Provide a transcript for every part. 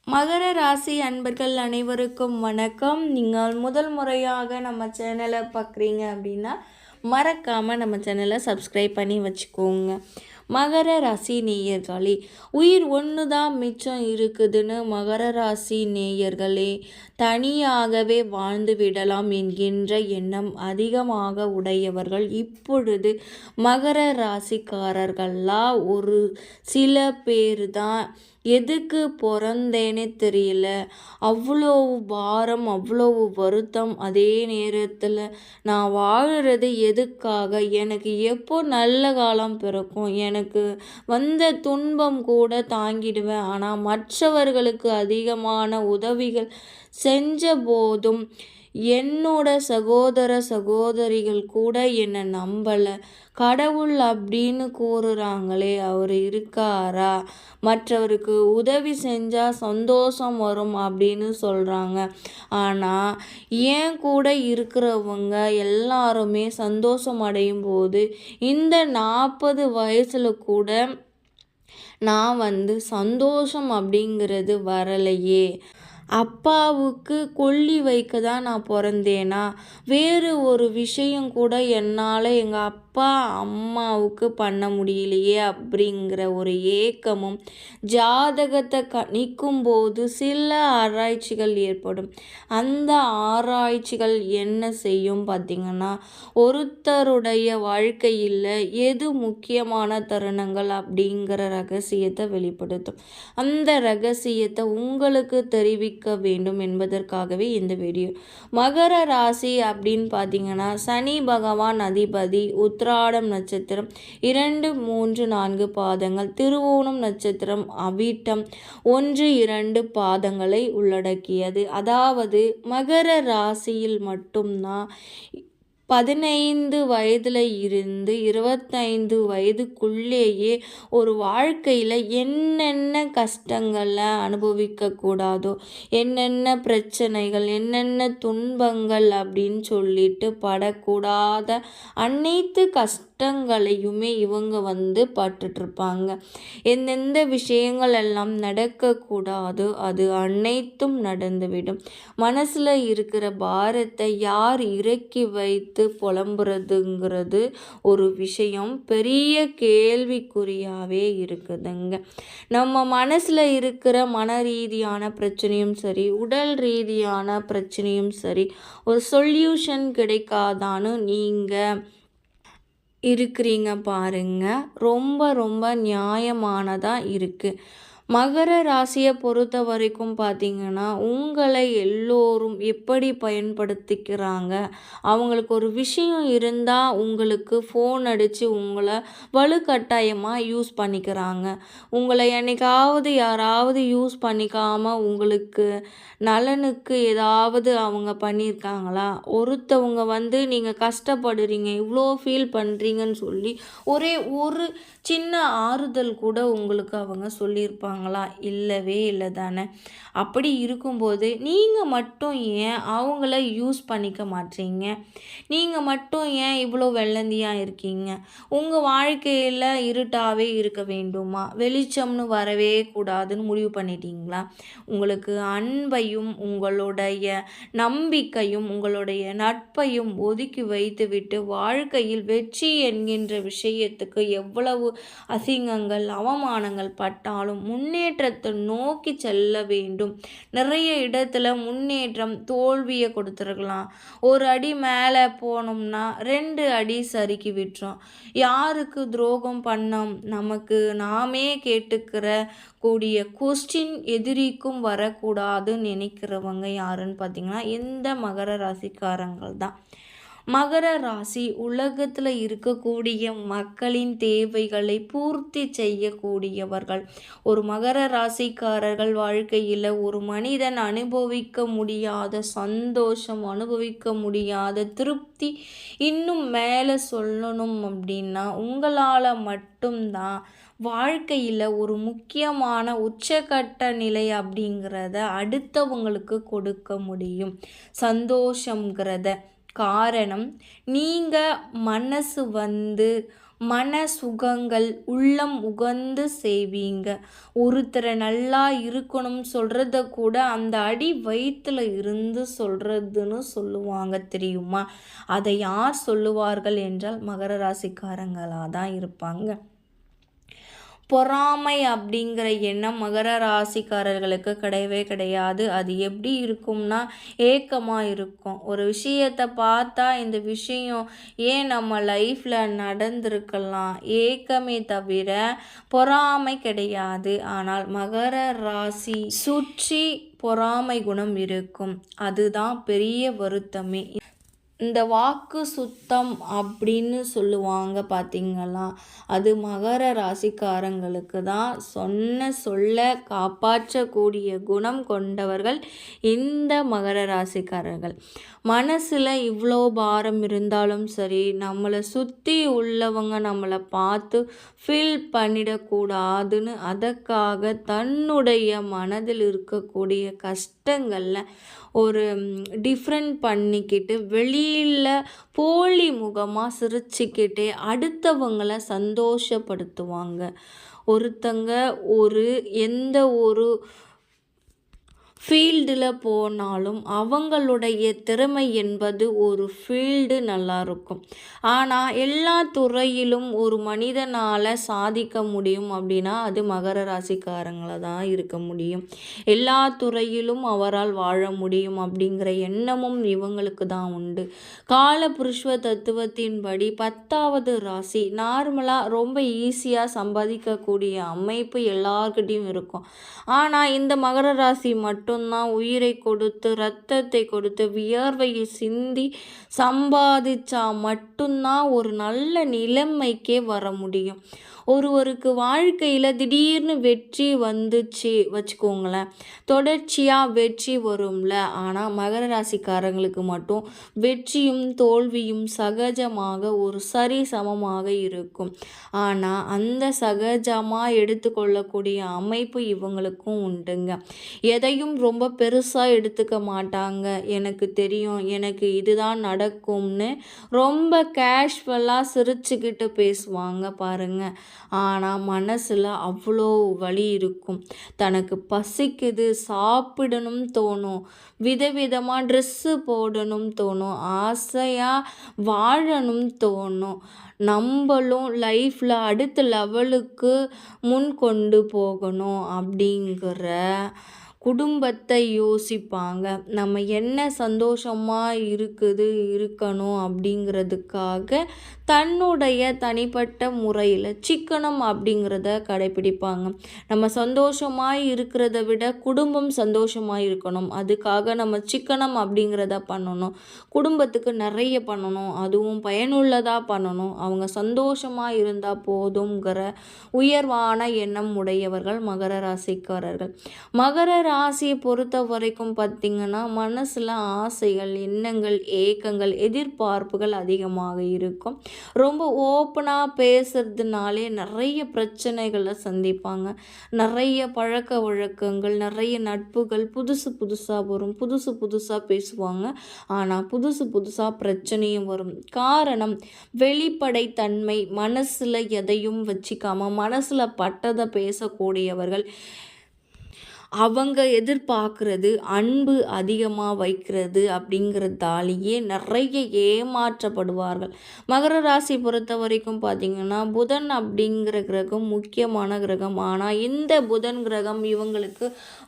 மகர ராசி அன்பர்கள் அனைவருக்கும் வணக்கம். நீங்கள் முதல் முறையாக நம்ம சேனலை பார்க்குறீங்க அப்படின்னா மறக்காமல் நம்ம சேனலை சப்ஸ்கிரைப் பண்ணி வச்சுக்கோங்க. மகர ராசி நேயர்களே, உயிர் ஒன்று தான் மிச்சம் இருக்குதுன்னு மகர ராசி நேயர்களே தனியாகவே வாழ்ந்து விடலாம் என்கின்ற எண்ணம் அதிகமாக உடையவர்கள் இப்பொழுது மகர ராசிக்காரர்கள்லாம் ஒரு சில பேர் தான் எதுக்கு பிறந்தேனே தெரியல, அவ்வளோ பாரம், அவ்வளோ வருத்தம். அதே நேரத்தில் நான் வாழுறது எதுக்காக, எனக்கு எப்போ நல்ல காலம் பிறக்கும், எனக்கு வந்த துன்பம் கூட தாங்கிடுவேன், ஆனால் மற்றவர்களுக்கு அதிகமான உதவிகள் செஞ்ச போதும் என்னோட சகோதர சகோதரிகள் கூட என்னை நம்பலை. கடவுள் அப்படின்னு கூறுறாங்களே, அவர் இருக்காரா, மற்றவருக்கு உதவி செஞ்சால் சந்தோஷம் வரும் அப்படின்னு சொல்கிறாங்க. ஆனால் ஏன் கூட இருக்கிறவங்க எல்லாருமே சந்தோஷம் அடையும் போது இந்த 40 வயசில் கூட நான் சந்தோஷம் அப்படிங்கிறது வரலையே. அப்பாவுக்கு கொல்லி வைக்க தான் நான் பிறந்தேனா, வேறு ஒரு விஷயம் கூட என்னால் எங்கள் அப்பா அம்மாவுக்கு பண்ண முடியலையே அப்படிங்கிற ஒரு ஏக்கமும் ஜாதகத்தை கணிக்கும்போது சில ஆராய்ச்சிகள் ஏற்படும். அந்த ஆராய்ச்சிகள் என்ன செய்யும் பார்த்திங்கன்னா, ஒருத்தருடைய வாழ்க்கையில் எது முக்கியமான தருணங்கள் அப்படிங்கிற ரகசியத்தை வெளிப்படுத்தும். அந்த ரகசியத்தை உங்களுக்கு தெரிவிக்க வேண்டும் என்பதற்காகவே இந்த வீடியோ. மகர ராசி அப்படின்னு பார்த்தீங்கன்னா, சனி பகவான் அதிபதி, உத்திராடம் நட்சத்திரம் 2, 3, 4 பாதங்கள், திருவோணம் நட்சத்திரம், அவிட்டம் 1, 2 பாதங்களை உள்ளடக்கியது. அதாவது மகர ராசியில் மட்டும்தான் 15 வயதில் இருந்து 25 வயதுக்குள்ளேயே ஒரு வாழ்க்கையில் என்னென்ன கஷ்டங்களை அனுபவிக்கக்கூடாதோ, என்னென்ன பிரச்சனைகள், என்னென்ன துன்பங்கள் அப்படின்னு சொல்லிட்டு படக்கூடாத அனைத்து கஷ்டங்களையுமே இவங்க பட்டுட்ருப்பாங்க. எந்தெந்த விஷயங்கள் எல்லாம் நடக்கக்கூடாதோ அது அனைத்தும் நடந்துவிடும். மனசில் இருக்கிற பாரத்தை யார் இறக்கி வைத்து புலம்புறதுங்கிறது ஒரு விஷயம் பெரிய கேள்விக்குறியாகவே இருக்குதுங்க. நம்ம மனசில் இருக்கிற மன ரீதியான பிரச்சனையும் சரி, உடல் ரீதியான பிரச்சனையும் சரி, ஒரு சொல்யூஷன் கிடைக்காதான்னு நீங்கள் இருக்கிறீங்க பாருங்க. ரொம்ப ரொம்ப நியாயமானதாக இருக்குது. மகர ராசியை பொறுத்த வரைக்கும் பார்த்திங்கன்னா, உங்களை எல்லோரும் எப்படி பயன்படுத்திக்கிறாங்க, அவங்களுக்கு ஒரு விஷயம் இருந்தால் உங்களுக்கு ஃபோன் அடித்து உங்களை வலுக்கட்டாயமாக யூஸ் பண்ணிக்கிறாங்க. உங்களை என்னைக்காவது யாராவது யூஸ் பண்ணிக்காமல் உங்களுக்கு நலனுக்கு ஏதாவது அவங்க பண்ணியிருக்காங்களா? ஒருத்தவங்க நீங்கள் கஷ்டப்படுறீங்க, இவ்வளோ ஃபீல் பண்ணுறீங்கன்னு சொல்லி ஒரே ஒரு சின்ன ஆறுதல் கூட உங்களுக்கு அவங்க சொல்லியிருப்பாங்களா? இல்லவே இல்லை தானே. அப்படி இருக்கும்போது நீங்கள் மட்டும் ஏன் அவங்கள யூஸ் பண்ணிக்க மாட்டீங்க? நீங்கள் மட்டும் ஏன் இவ்வளோ வெள்ளந்தியாக இருக்கீங்க? உங்கள் வாழ்க்கையில் இருட்டாகவே இருக்க வேண்டுமா, வெளிச்சம்னு வரவே கூடாதுன்னு முடிவு பண்ணிட்டீங்களா? உங்களுக்கு அன்பையும் உங்களுடைய நம்பிக்கையும் உங்களுடைய நட்பையும் ஒதுக்கி வைத்துவிட்டு வாழ்க்கையில் வெற்றி என்கின்ற விஷயத்துக்கு எவ்வளவு அசிங்கங்கள் அவமானங்கள் பட்டாலும் முன்னேற்றத்தை நோக்கி செல்ல வேண்டும். நிறைய இடத்துல முன்னேற்றம் தோல்வியை கொடுத்துருக்கலாம். ஒரு அடி மேலே போனோம்னா 2 அடி சறுக்கி விட்டுரும். யாருக்கு துரோகம் பண்ணோம், நமக்கு நாமே கேட்டுக்கிற கூடிய கொஸ்டின் எதிரிக்கும் வரக்கூடாதுன்னு நினைக்கிறவங்க யாருன்னு பார்த்தீங்கன்னா இந்த மகர ராசிக்காரங்கள் தான். மகர ராசி உலகத்தில் இருக்கக்கூடிய மக்களின் தேவைகளை பூர்த்தி செய்யக்கூடியவர்கள். ஒரு மகர ராசிக்காரர்கள் வாழ்க்கையில் ஒரு மனிதன் அனுபவிக்க முடியாத சந்தோஷம், அனுபவிக்க முடியாத திருப்தி, இன்னும் மேலே சொல்லணும் அப்படின்னா உங்களால் மட்டும்தான் வாழ்க்கையில் ஒரு முக்கியமான உச்சக்கட்ட நிலை அப்படிங்கிறத அடுத்தவங்களுக்கு கொடுக்க முடியும். சந்தோஷங்கிறத காரணம் நீங்கள் மனசு மன சுகங்கள் உள்ளம் உகந்து செய்வீங்க. ஒருத்தரை நல்லா இருக்கணும் சொல்கிறத கூட அந்த அடி வயிற்றுல இருந்து சொல்கிறதுன்னு சொல்லுவாங்க தெரியுமா? அதை யார் சொல்லுவார்கள் என்றால் மகர ராசிக்காரங்களாக தான் இருப்பாங்க. பொறாமை அப்படிங்கிற எண்ணம் மகர ராசிக்காரர்களுக்கு கிடையவே கிடையாது. அது எப்படி இருக்கும்னா ஏக்கமாக இருக்கும். ஒரு விஷயத்தை பார்த்தா இந்த விஷயம் ஏன் நம்ம லைஃப்பில் நடந்திருக்கலாம், ஏக்கமே தவிர பொறாமை கிடையாது. ஆனால் மகர ராசி சுற்றி பொறாமை குணம் இருக்கும். அதுதான் பெரிய வருத்தமே. இந்த வாக்கு சுத்தம் அப்படின்னு சொல்லுவாங்க பார்த்தீங்களா, அது மகர ராசிக்காரங்களுக்கு தான். சொன்ன சொல்ல காப்பாற்றக்கூடிய குணம் கொண்டவர்கள் இந்த மகர ராசிக்காரர்கள். மனசில் இவ்வளோ பாரம் இருந்தாலும் சரி, நம்மளை சுற்றி உள்ளவங்க நம்மளை பார்த்து ஃபீல் பண்ணிடக்கூடாதுன்னு அதற்காக தன்னுடைய மனதில் இருக்கக்கூடிய கஷ்டங்களில் ஒரு டிஃப்ரெண்ட் பண்ணிக்கிட்டு வெளியில் போலி முகமாக சிரிச்சுக்கிட்டே அடுத்தவங்களை சந்தோஷப்படுத்துவாங்க. ஒருத்தங்க எந்த ஒரு ஃபீல்டில் போனாலும் அவங்களுடைய திறமை என்பது ஒரு ஃபீல்டு நல்லாயிருக்கும். ஆனால் எல்லா துறையிலும் ஒரு மனிதனால் சாதிக்க முடியும் அப்படின்னா அது மகர ராசிக்காரங்களை தான் இருக்க முடியும். எல்லா துறையிலும் அவரால் வாழ முடியும் அப்படிங்கிற எண்ணமும் இவங்களுக்கு தான் உண்டு. காலபுருஷ தத்துவத்தின்படி 10வது ராசி நார்மலாக ரொம்ப ஈஸியாக சம்பாதிக்கக்கூடிய அமைப்பு எல்லார்கிட்டையும் இருக்கும். ஆனால் இந்த மகர ராசி மட்டும்தான் உயிரை கொடுத்து இரத்தத்தை கொடுத்து வியர்வையை சிந்தி சம்பாதிச்சா மட்டும்தான் ஒரு நல்ல நிலைமைக்கே வர முடியும். ஒருவருக்கு வாழ்க்கையில் திடீர்னு வெற்றி வந்துச்சு வச்சுக்கோங்களேன், தொடர்ச்சியாக வெற்றி வரும்ல. ஆனால் மகர ராசிக்காரங்களுக்கு மட்டும் வெற்றியும் தோல்வியும் சகஜமாக ஒரு சரி சமமாக இருக்கும். ஆனால் அந்த சகஜமாக எடுத்துக்கொள்ளக்கூடிய அமைப்பு இவங்களுக்கும் உண்டுங்க. எதையும் ரொம்ப பெருசாக எடுத்துக்க மாட்டாங்க. எனக்கு தெரியும், எனக்கு இதுதான் நடக்கும்னு ரொம்ப கேஷுவலாக சிரிச்சுக்கிட்டு பேசுவாங்க பாருங்கள். ஆனால் மனசில் அவ்வளோ வலி இருக்கும். தனக்கு பசிக்குது, சாப்பிடணும் தோணும், விதவிதமாக ட்ரெஸ்ஸு போடணும் தோணும், ஆசையாக வாழணும் தோணும். நம்மளும் லைஃப்பில் அடுத்த லெவலுக்கு முன் கொண்டு போகணும் அப்படிங்கிற குடும்பத்தை யோசிப்பாங்க. நம்ம என்ன சந்தோஷமாக இருக்கணும் அப்படிங்கிறதுக்காக தன்னுடைய தனிப்பட்ட முறையில் சிக்கனம் அப்படிங்கிறத கடைப்பிடிப்பாங்க. நம்ம சந்தோஷமாக இருக்கிறத விட குடும்பம் சந்தோஷமாக இருக்கணும், அதுக்காக நம்ம சிக்கனம் அப்படிங்கிறத பண்ணணும். குடும்பத்துக்கு நிறைய பண்ணணும், அதுவும் பயனுள்ளதாக பண்ணணும். அவங்க சந்தோஷமாக இருந்தால் போதுங்கிற உயர்வான எண்ணம் உடையவர்கள் மகர ராசிக்காரர்கள். மகர ராசியை பொறுத்த வரைக்கும் பார்த்திங்கன்னா மனசில் ஆசைகள், எண்ணங்கள், ஏக்கங்கள், எதிர்பார்ப்புகள் அதிகமாக இருக்கும். ரொம்ப ஓப்பனாக பேசுறதுனாலே நிறைய பிரச்சனைகளை சந்திப்பாங்க. நிறைய பழக்க வழக்கங்கள், நிறைய நட்புகள் புதுசாக வரும், புதுசாக பேசுவாங்க. ஆனால் புதுசாக பிரச்சனையும் வரும். காரணம் வெளிப்படைத்தன்மை. மனசில் எதையும் வச்சிக்காம மனசில் பட்டதை பேசக்கூடியவர்கள். அவங்க எதிர்பார்க்குறது அன்பு அதிகமாக வைக்கிறது அப்படிங்கிறதாலேயே நிறைய ஏமாற்றப்படுவார்கள். மகர ராசி பொறுத்த வரைக்கும் பார்த்திங்கன்னா புதன் அப்படிங்கிற கிரகம் முக்கியமான கிரகம். ஆனால் இந்த புதன் கிரகம் இவங்களுக்கு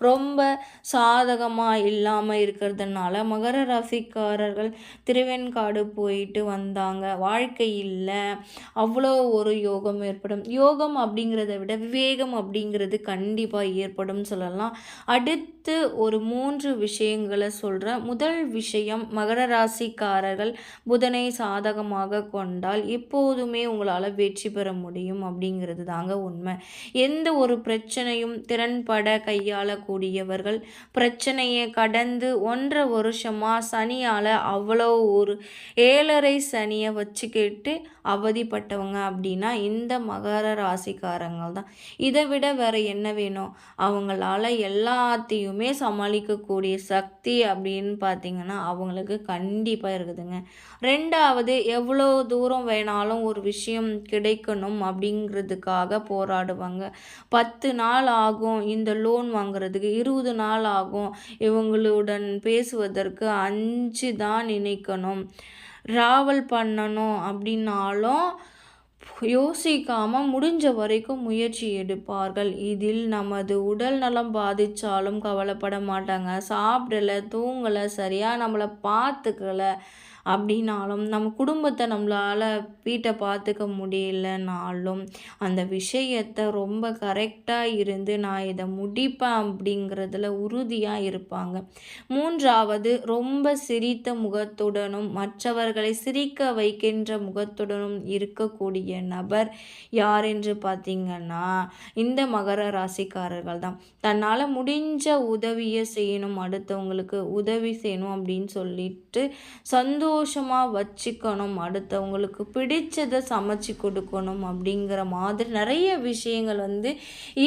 ரொம்ப சாதகமாக இல்லாமல் இருக்கிறதுனால மகர ராசிக்காரர்கள் திருவெண்காடு போயிட்டு வந்தாங்க. வாழ்க்கையில் அவ்வளோ ஒரு யோகம் ஏற்படும். யோகம் அப்படிங்கிறத விட விவேகம் அப்படிங்கிறது கண்டிப்பாக ஏற்படும் சொல்லலாம். அடுத்து ஒரு 3 விஷயங்களை சொல்கிறேன். முதல் விஷயம், மகர ராசிக்காரர்கள் புதனை சாதகமாக கொண்டால் எப்போதுமே உங்களால் வெற்றி பெற முடியும் அப்படிங்கிறது தாங்க உண்மை. எந்த ஒரு பிரச்சனையும் திறன்பட கையாளக்கூடியவர்கள். பிரச்சனையை கடந்து 1.5 வருஷமாக சனியால் அவ்வளோ ஒரு 7.5 சனியை வச்சுக்கிட்டு அவதிப்பட்டவங்க அப்படின்னா இந்த மகர ராசிக்காரங்கள் தான். இதை விட வேறு என்ன வேணும்? அவங்களால எல்லாத்தையுமே சமாளிக்கக்கூடிய சக்தி அப்படின்னு பார்த்தீங்கன்னா அவங்களுக்கு கண்டிப்பாக இருக்குதுங்க. 2வது எவ்வளோ தூரம் வேணாலும் ஒரு விஷயம் கிடைக்கணும் அப்படிங்கிறதுக்காக போராடுவாங்க. 10 நாள் ஆகும் இந்த லோன் வாங்குறதுக்கு, 20 நாள் ஆகும் இவங்களுடன் பேசுவதற்கு, 5 தான் நினைக்கணும். ட்ராவல் பண்ணணும் அப்படின்னாலும் யோசிக்காம முடிஞ்ச வரைக்கும் முயற்சி எடுப்பார்கள். இதில் நமது உடல் நலம் பாதிச்சாலும் கவலைப்பட மாட்டாங்க. சாப்பிடல, தூங்கல, சரியா நம்மள பார்த்துக்கல அப்படின்னாலும், நம்ம குடும்பத்தை நம்மளால வீட்டை பார்த்துக்க முடியலனாலும், அந்த விஷயத்த ரொம்ப கரெக்டாக இருந்து நான் இதை முடிப்பேன் அப்படிங்கிறதுல உறுதியாக இருப்பாங்க. 3வது ரொம்ப சிரித்த முகத்துடனும் மற்றவர்களை சிரிக்க வைக்கின்ற முகத்துடனும் இருக்கக்கூடிய நபர் யார் என்று பார்த்தீங்கன்னா இந்த மகர ராசிக்காரர்கள் தான். தன்னால் முடிஞ்ச உதவியை செய்யணும், அடுத்தவங்களுக்கு உதவி செய்யணும் அப்படின்னு சொல்லிட்டு சந்தோஷமாக வச்சுக்கணும், அடுத்தவங்களுக்கு பிடிச்சதை சமைச்சு கொடுக்கணும் அப்படிங்கிற மாதிரி நிறைய விஷயங்கள்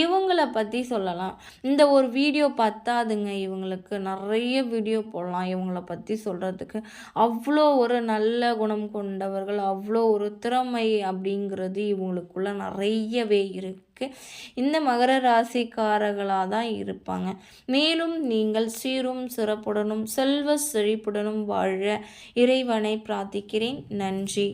இவங்களை பற்றி சொல்லலாம். இந்த ஒரு வீடியோ பத்தாதுங்க, இவங்களுக்கு நிறைய வீடியோ போடலாம் இவங்களை பற்றி சொல்கிறதுக்கு. அவ்வளோ ஒரு நல்ல குணம் கொண்டவர்கள், அவ்வளோ ஒரு திறமை அப்படிங்கிறது இவங்களுக்குள்ள நிறையவே இருக்குது. இந்த மகர ராசிக்காரர்களாக தான் இருப்பாங்க. மேலும் நீங்கள் சீரும் சிறப்புடனும் செல்வ செழிப்புடனும் வாழ இறைவனை பிரார்த்திக்கிறேன். நன்றி.